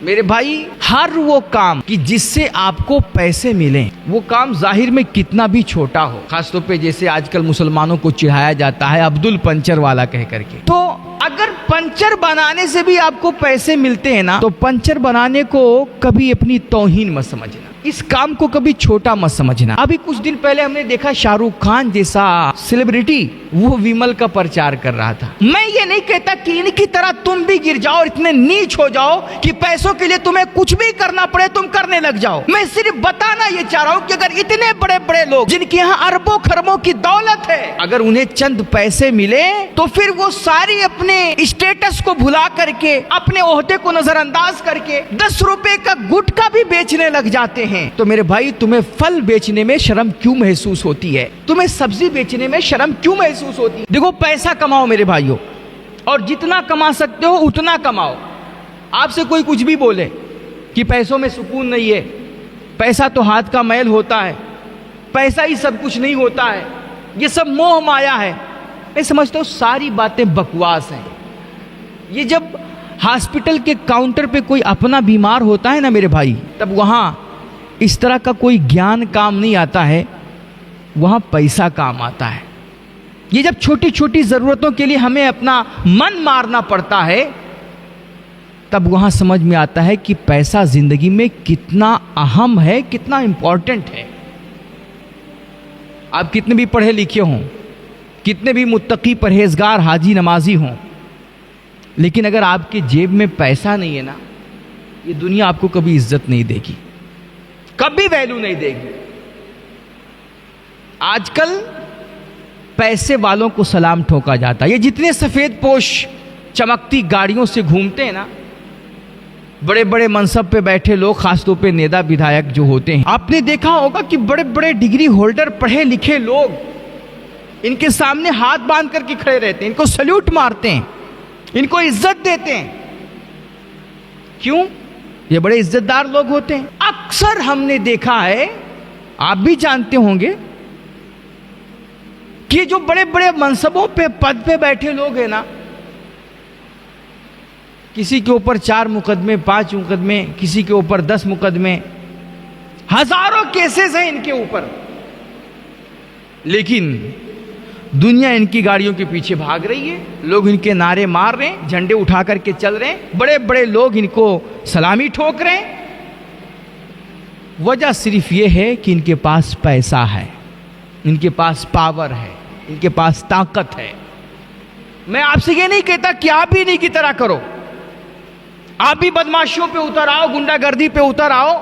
मेरे भाई, हर वो काम कि जिससे आपको पैसे मिलें, वो काम जाहिर में कितना भी छोटा हो, खासतौर पे जैसे आजकल मुसलमानों को चिढ़ाया जाता है अब्दुल पंचर वाला कह करके, तो अगर पंचर बनाने से भी आपको पैसे मिलते हैं ना, तो पंचर बनाने को कभी अपनी तौहीन मत समझना, इस काम को कभी छोटा मत समझना। अभी कुछ दिन पहले हमने देखा शाहरुख खान जैसा सेलिब्रिटी वो विमल का प्रचार कर रहा था। मैं ये नहीं कहता कि इनकी तरह तुम भी गिर जाओ और इतने नीच हो जाओ कि पैसों के लिए तुम्हें कुछ भी करना पड़े तुम करने लग जाओ। मैं सिर्फ बताना ये चाह रहा हूँ कि अगर इतने बड़े बड़े लोग जिनके यहाँ अरबों खरबों की दौलत है, अगर उन्हें चंद पैसे मिले तो फिर वो सारी अपने स्टेटस को भुला करके, अपने ओहदे को नजरअंदाज करके 10 रुपए का गुटखा भी बेचने लग जाते हैं। तो मेरे भाई, तुम्हें फल बेचने में शर्म क्यों महसूस होती है? तुम्हें सब्जी बेचने में शर्म क्यों महसूस होती है? देखो, पैसा कमाओ मेरे भाइयों, और जितना कमा सकते हो उतना कमाओ। आपसे कोई कुछ भी बोले कि पैसों में सुकून नहीं है, पैसा तो हाथ का मैल होता है, पैसा ही सब कुछ नहीं होता है, ये सब मोह माया है, मैं समझता हूँ सारी बातें बकवास हैं। ये जब हॉस्पिटल के काउंटर पे कोई अपना बीमार होता है ना मेरे भाई, तब वहां इस तरह का कोई ज्ञान काम नहीं आता है, वहां पैसा काम आता है। ये जब छोटी छोटी जरूरतों के लिए हमें अपना मन मारना पड़ता है, तब वहां समझ में आता है कि पैसा जिंदगी में कितना अहम है, कितना इंपॉर्टेंट है। आप कितने भी पढ़े लिखे हों, कितने भी मुत्तकी परहेजगार हाजी नमाजी हों, लेकिन अगर आपके जेब में पैसा नहीं है ना, ये दुनिया आपको कभी इज्जत नहीं देगी, कभी वैल्यू नहीं देगी। आजकल पैसे वालों को सलाम ठोका जाता है। ये जितने सफेद पोश चमकती गाड़ियों से घूमते हैं ना, बड़े बड़े मनसब पे बैठे लोग, खासतौर पे नेता विधायक जो होते हैं, आपने देखा होगा कि बड़े बड़े डिग्री होल्डर पढ़े लिखे लोग इनके सामने हाथ बांध करके खड़े रहते हैं, इनको सल्यूट मारते हैं, इनको इज्जत देते हैं। क्यों? ये बड़े इज्जतदार लोग होते हैं। अक्सर हमने देखा है, आप भी जानते होंगे, कि जो बड़े बड़े मनसबों पे, पद पे बैठे लोग हैं ना, किसी के ऊपर 4 मुकदमे, 5 मुकदमे, किसी के ऊपर 10 मुकदमे, हजारों केसेस हैं इनके ऊपर, लेकिन दुनिया इनकी गाड़ियों के पीछे भाग रही है, लोग इनके नारे मार रहे हैं, झंडे उठा करके चल रहे हैं, बड़े बड़े लोग इनको सलामी ठोक रहे हैं। वजह सिर्फ ये है कि इनके पास पैसा है, इनके पास पावर है, इनके पास ताकत है। मैं आपसे ये नहीं कहता कि आप भी इन्हीं की तरह करो, आप भी बदमाशियों पे उतर आओ, गुंडागर्दी पे उतर आओ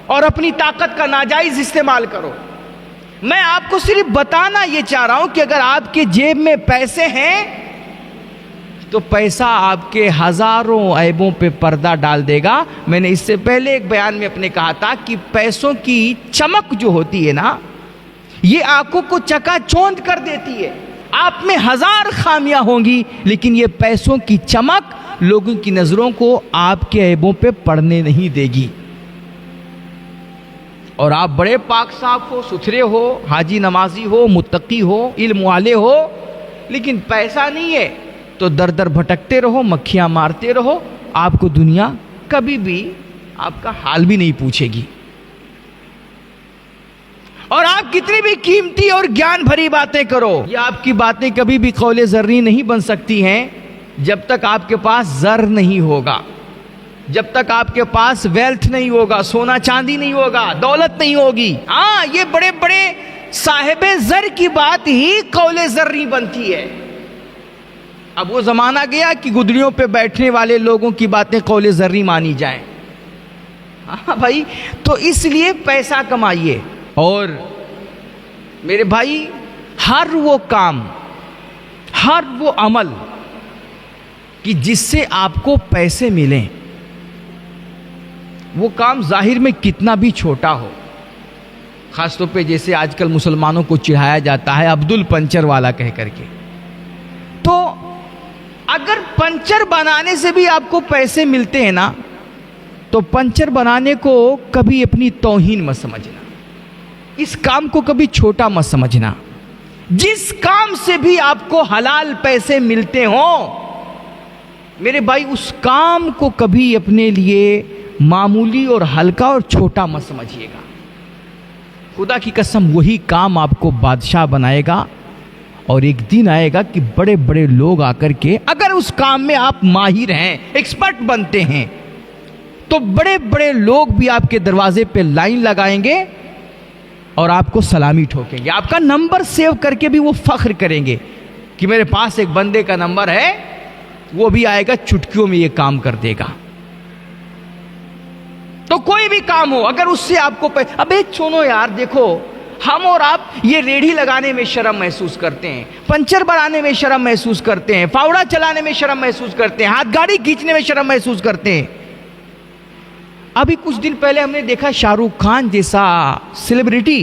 और अपनी ताकत का नाजायज इस्तेमाल करो। मैं आपको सिर्फ बताना ये चाह रहा हूं कि अगर आपके जेब में पैसे हैं तो पैसा आपके हजारों ऐबों पे पर्दा डाल देगा। मैंने इससे पहले एक बयान में अपने कहा था कि पैसों की चमक जो होती है ना, ये आंखों को चकाचौंध कर देती है। आप में हजार खामियां होंगी, लेकिन ये पैसों की चमक लोगों की नजरों को आपके ऐबों पे पड़ने नहीं देगी। और आप बड़े पाक साफ हो, सुथरे हो, हाजी नमाजी हो, मुत्तकी हो, इल्म वाले हो, लेकिन पैसा नहीं है तो दर दर भटकते रहो, मक्खियां मारते रहो, आपको दुनिया कभी भी आपका हाल भी नहीं पूछेगी। और आप कितनी भी कीमती और ज्ञान भरी बातें करो, ये आपकी बातें कभी भी कौले ज़र्री नहीं बन सकती हैं जब तक आपके पास ज़र नहीं होगा, जब तक आपके पास वेल्थ नहीं होगा, सोना चांदी नहीं होगा, दौलत नहीं होगी। हाँ, ये बड़े बड़े साहिबे ज़र की बात ही कौले ज़र्री बनती है। अब वो ज़माना गया कि गुदड़ियों पे बैठने वाले लोगों की बातें कौले ज़र्री मानी जाएं। हाँ भाई, तो इसलिए पैसा कमाइए। और मेरे भाई, हर वो काम, हर वो अमल कि जिससे आपको पैसे मिलें, वो काम जाहिर में कितना भी छोटा हो, खासतौर पे जैसे आजकल मुसलमानों को चिढ़ाया जाता है अब्दुल पंचर वाला कह करके, तो अगर पंचर बनाने से भी आपको पैसे मिलते हैं ना, तो पंचर बनाने को कभी अपनी तौहीन मत समझना, इस काम को कभी छोटा मत समझना। जिस काम से भी आपको हलाल पैसे मिलते हो, मेरे भाई उस काम को कभी अपने लिए मामूली और हल्का और छोटा मत समझिएगा। खुदा की कसम वही काम आपको बादशाह बनाएगा। और एक दिन आएगा कि बड़े बड़े लोग आकर के, अगर उस काम में आप माहिर हैं, एक्सपर्ट बनते हैं, तो बड़े बड़े लोग भी आपके दरवाजे पे लाइन लगाएंगे और आपको सलामी ठोकेंगे। आपका नंबर सेव करके भी वो फख्र करेंगे कि मेरे पास एक बंदे का नंबर है, वो भी आएगा चुटकियों में ये काम कर देगा। तो कोई भी काम हो, अगर उससे आपको अबे छोड़ो यार, देखो हम और आप ये रेढ़ी लगाने में शर्म महसूस करते हैं, पंचर बनाने में शर्म महसूस करते हैं, फावड़ा चलाने में शर्म महसूस करते हैं, हाथ गाड़ी खींचने में शर्म महसूस करते हैं। अभी कुछ दिन पहले हमने देखा शाहरुख खान जैसा सेलिब्रिटी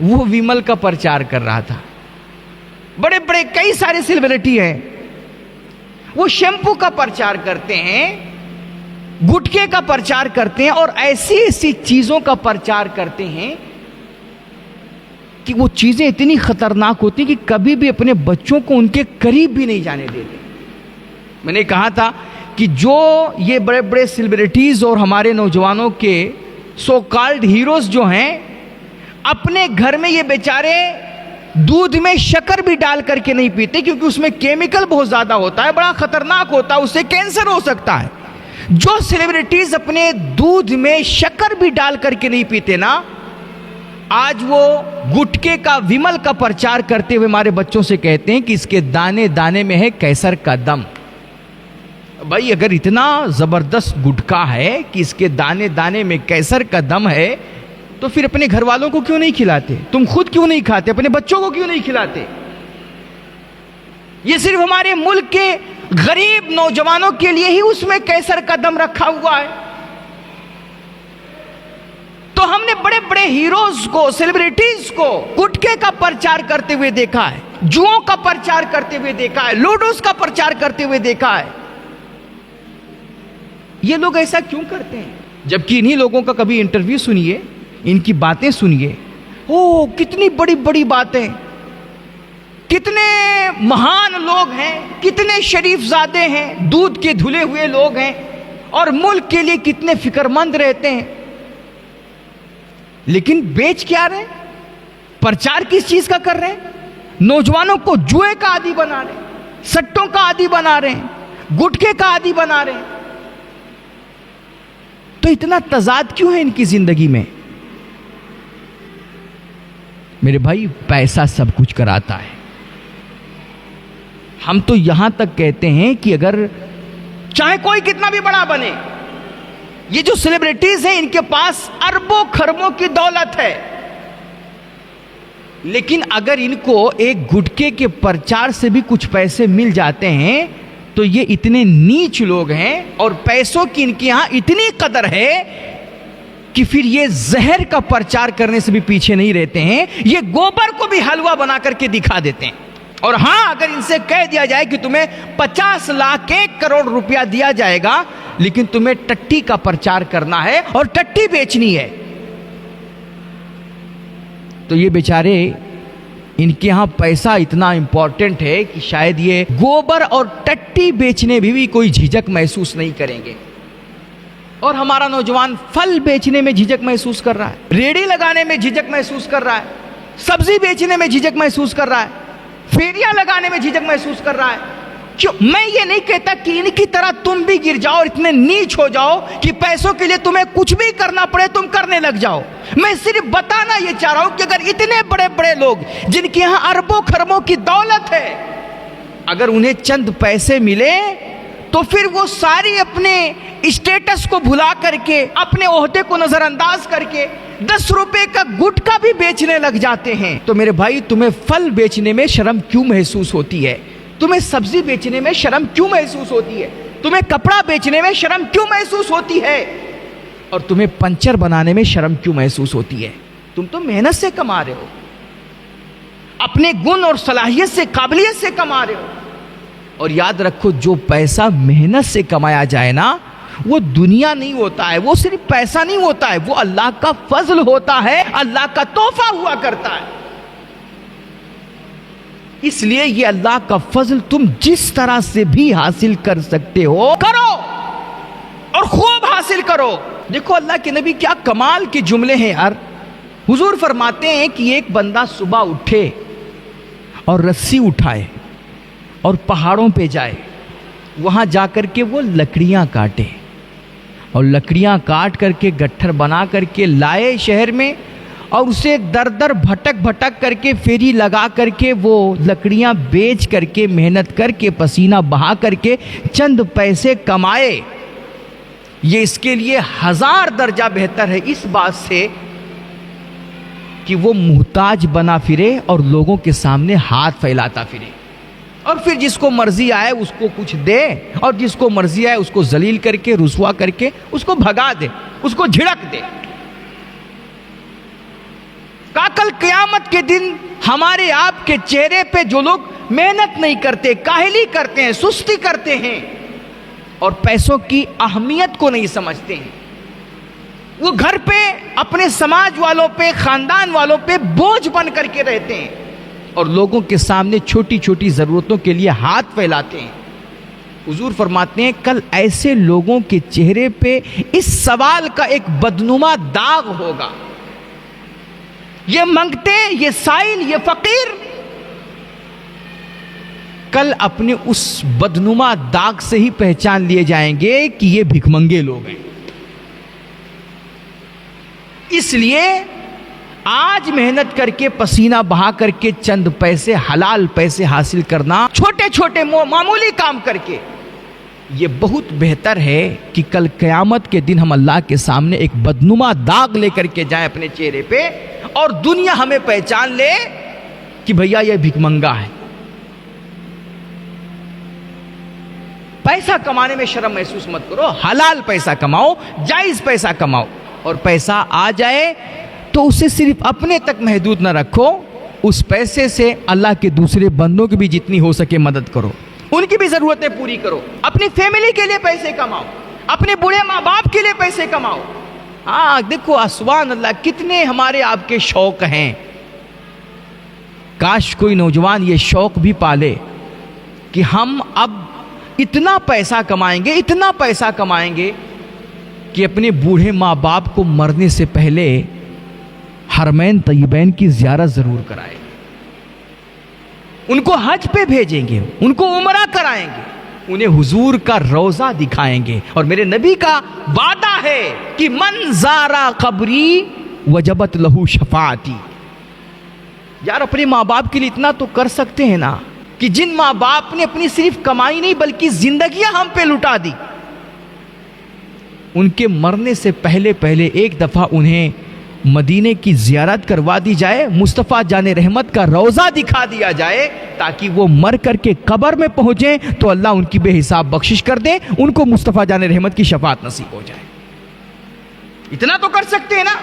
वो विमल का प्रचार कर रहा था। बड़े बड़े कई सारे सेलिब्रिटी हैं, वो शैम्पू का प्रचार करते हैं, गुटखे का प्रचार करते हैं और ऐसी ऐसी चीजों का प्रचार करते हैं कि वो चीजें इतनी खतरनाक होती कि कभी भी अपने बच्चों को उनके करीब भी नहीं जाने देते। मैंने कहा था कि जो ये बड़े बड़े सेलिब्रिटीज और हमारे नौजवानों के सो कॉल्ड हीरोज जो हैं, अपने घर में ये बेचारे दूध में शक्कर भी डाल करके नहीं पीते, क्योंकि उसमें केमिकल बहुत ज्यादा होता है, बड़ा खतरनाक होता है, उससे कैंसर हो सकता है। जो सेलिब्रिटीज अपने दूध में शक्कर भी डाल करके नहीं पीते ना, आज वो गुटके का, विमल का प्रचार करते हुए हमारे बच्चों से कहते हैं कि इसके दाने दाने में है कैसर का दम। भाई अगर इतना जबरदस्त गुटखा है कि इसके दाने दाने में कैसर का दम है, तो फिर अपने घर वालों को क्यों नहीं खिलाते? तुम खुद क्यों नहीं खाते? अपने बच्चों को क्यों नहीं खिलाते? ये सिर्फ हमारे मुल्क के गरीब नौजवानों के लिए ही उसमें कैसर का दम रखा हुआ है। तो हमने बड़े बड़े हीरोज को, सेलिब्रिटीज को गुटखे का प्रचार करते हुए देखा है, जुओं का प्रचार करते हुए देखा है, लूडोस का प्रचार करते हुए देखा है। ये लोग ऐसा क्यों करते हैं? जबकि इन्हीं लोगों का कभी इंटरव्यू सुनिए, इनकी बातें सुनिए, ओ कितनी बड़ी बड़ी बातें, कितने महान लोग हैं, कितने शरीफजादे हैं, दूध के धुले हुए लोग हैं और मुल्क के लिए कितने फिक्रमंद रहते हैं। लेकिन बेच क्या रहे हैं? प्रचार किस चीज का कर रहे हैं? नौजवानों को जुए का आदी बना रहे हैं, सट्टों का आदी बना रहे हैं, गुटखे का आदी बना रहे हैं। तो इतना तजाद क्यों है इनकी जिंदगी में? मेरे भाई पैसा सब कुछ कराता है। हम तो यहां तक कहते हैं कि अगर चाहे कोई कितना भी बड़ा बने, ये जो सेलिब्रिटीज हैं इनके पास अरबों खरबों की दौलत है, लेकिन अगर इनको एक गुटखे के प्रचार से भी कुछ पैसे मिल जाते हैं तो ये इतने नीच लोग हैं और पैसों की इनके यहां इतनी कदर है कि फिर ये जहर का प्रचार करने से भी पीछे नहीं रहते हैं। ये गोबर को भी हलवा बना करके दिखा देते हैं। और हां, अगर इनसे कह दिया जाए कि तुम्हें 50 लाख 1 करोड़ रुपया दिया जाएगा, लेकिन तुम्हें टट्टी का प्रचार करना है और टट्टी बेचनी है, तो ये बेचारे, इनके यहां पैसा इतना इंपॉर्टेंट है कि शायद ये गोबर और टट्टी बेचने भी कोई झिझक महसूस नहीं करेंगे। और हमारा नौजवान फल बेचने में झिझक महसूस कर रहा है, रेड़ी लगाने में झिझक महसूस कर रहा है, सब्जी बेचने में झिझक महसूस कर रहा है, फेरियां लगाने में झिझक महसूस कर रहा है। क्यों? मैं ये नहीं कहता कि इनकी तरह तुम भी गिर जाओ और इतने नीच हो जाओ कि पैसों के लिए तुम्हें कुछ भी करना पड़े तुम करने लग जाओ। मैं सिर्फ बताना ये चाह रहा हूं कि अगर इतने बड़े बड़े लोग जिनके यहां अरबों खरबों की दौलत है, अगर उन्हें चंद पैसे मिले तो फिर वो सारी अपने स्टेटस को भुला करके, अपने ओहदे को नजरअंदाज करके 10 रुपए का गुटखा भी बेचने लग जाते हैं। तो मेरे भाई, तुम्हें फल बेचने में शर्म क्यों महसूस होती है? तुम्हें सब्जी बेचने में शर्म क्यों महसूस होती है? तुम्हें कपड़ा बेचने में शर्म क्यों महसूस होती है? और तुम्हें पंचर बनाने में शर्म क्यों महसूस होती है? तुम तो मेहनत से कमा रहे हो, अपने गुण और सलाहियत से, काबिलियत से कमा रहे हो। और याद रखो, जो पैसा मेहनत से कमाया जाए ना, वो दुनिया नहीं होता है, वो सिर्फ पैसा नहीं होता है, वो अल्लाह का फजल होता है, अल्लाह का तोहफा हुआ करता है। इसलिए ये अल्लाह का फजल तुम जिस तरह से भी हासिल कर सकते हो करो और खूब हासिल करो। देखो अल्लाह के नबी क्या कमाल के जुमले हैं यार। हुजूर फरमाते हैं कि एक बंदा सुबह उठे और रस्सी उठाए और पहाड़ों पे जाए, वहां जाकर के वो लकड़ियां काटे और लकड़ियां काट करके गट्ठर बना करके लाए शहर में और उसे दर दर भटक भटक करके फेरी लगा करके वो लकड़ियां बेच करके मेहनत करके पसीना बहा करके चंद पैसे कमाए। ये इसके लिए 1000 दर्जा बेहतर है इस बात से कि वो मुहताज बना फिरे और लोगों के सामने हाथ फैलाता फिरे और फिर जिसको मर्जी आए उसको कुछ दे और जिसको मर्जी आए उसको जलील करके रुसवा करके उसको भगा दे, उसको झिड़क दे। कल क़यामत के दिन हमारे आपके चेहरे पे जो लोग मेहनत नहीं करते, काहली करते हैं, सुस्ती करते हैं और पैसों की अहमियत को नहीं समझते हैं, वो घर पे अपने समाज वालों पे, खानदान वालों पे बोझ बन करके रहते हैं और लोगों के सामने छोटी छोटी ज़रूरतों के लिए हाथ फैलाते हैं। हुजूर फरमाते हैं कल ऐसे लोगों के चेहरे पे इस सवाल का एक बदनुमा दाग होगा। ये मंगते, ये साइल, ये फकीर कल अपने उस बदनुमा दाग से ही पहचान लिए जाएंगे कि ये भिखमंगे लोग हैं। इसलिए आज मेहनत करके पसीना बहा करके चंद पैसे, हलाल पैसे हासिल करना, छोटे छोटे मामूली काम करके, ये बहुत बेहतर है कि कल क़यामत के दिन हम अल्लाह के सामने एक बदनुमा दाग लेकर के जाएं अपने चेहरे पे और दुनिया हमें पहचान ले कि भैया ये भिखमंगा है। पैसा कमाने में शर्म महसूस मत करो, हलाल पैसा कमाओ, जायज पैसा कमाओ और पैसा आ जाए तो उसे सिर्फ अपने तक महदूद न रखो, उस पैसे से अल्लाह के दूसरे बंदों की भी जितनी हो सके मदद करो, उनकी भी जरूरतें पूरी करो, अपनी फैमिली के लिए पैसे कमाओ, अपने बूढ़े माँ बाप के लिए पैसे कमाओ। हाँ देखो सुभान अल्लाह कितने हमारे आपके शौक हैं। काश कोई नौजवान ये शौक भी पाले कि हम अब इतना पैसा कमाएंगे, इतना पैसा कमाएंगे कि अपने बूढ़े माँ बाप को मरने से पहले हरमैन तय्यबैन की ज़ियारत ज़रूर कराएं, उनको हज पे भेजेंगे, उनको उमरा कराएंगे, उन्हें हुजूर का रोज़ा दिखाएंगे। और मेरे नबी का वादा है कि मन ज़ारा कब्री वजबत लहू शफाअती। यार अपने माँ बाप के लिए इतना तो कर सकते हैं ना कि जिन माँ बाप ने अपनी सिर्फ कमाई नहीं बल्कि जिंदगियां हम पे लुटा दी, उनके मरने से पहले पहले एक दफ़ा उन्हें मदीने की ज़ियारत करवा दी जाए, मुस्तफ़ा जाने रहमत का रोज़ा दिखा दिया जाए ताकि वो मर करके कब्र में पहुँचे तो अल्लाह उनकी बेहिसाब बख्शिश कर दे, उनको मुस्तफ़ा जाने रहमत की शफाअत नसीब हो जाए। इतना तो कर सकते हैं ना।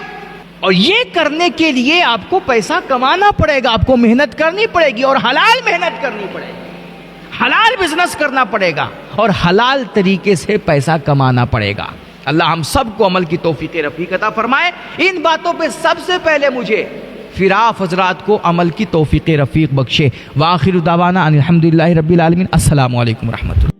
और ये करने के लिए आपको पैसा कमाना पड़ेगा, आपको मेहनत करनी पड़ेगी और हलाल मेहनत करनी पड़ेगी, हलाल बिजनेस करना पड़ेगा और हलाल तरीके से पैसा कमाना पड़ेगा। अल्लाह हम सबको अमल की तौफीक रफ़ीक अता फरमाए। इन बातों पे सबसे पहले मुझे फिर आप हज़रात को अमल की तौफीक रफ़ीक बख्शे। व आखिर दावाना अनिल हम्दुलिल्लाहि रब्बिल आलमीन। अस्सलामु अलैकुम रहमतुल्लाह।